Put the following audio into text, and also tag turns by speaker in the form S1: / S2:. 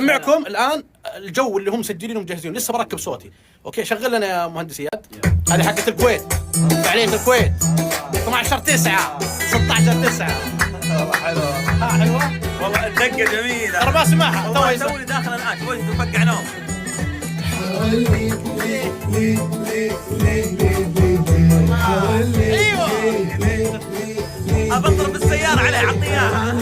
S1: سمعكم الان الجو اللي هم مسجلين ومجهزين، لسه بركب صوتي. اوكي شغل لنا يا مهندس اياد. هذه حقت الكويت، فعلية الكويت 12/9 16/9.
S2: والله حلوه.
S1: حلوه
S2: والله الدقه جميله.
S1: ترى ما اسمعها
S2: توني داخل الان شوي تفقع نوم.
S1: ايوه
S2: ابطل بالسياره عليه، عطني اياها.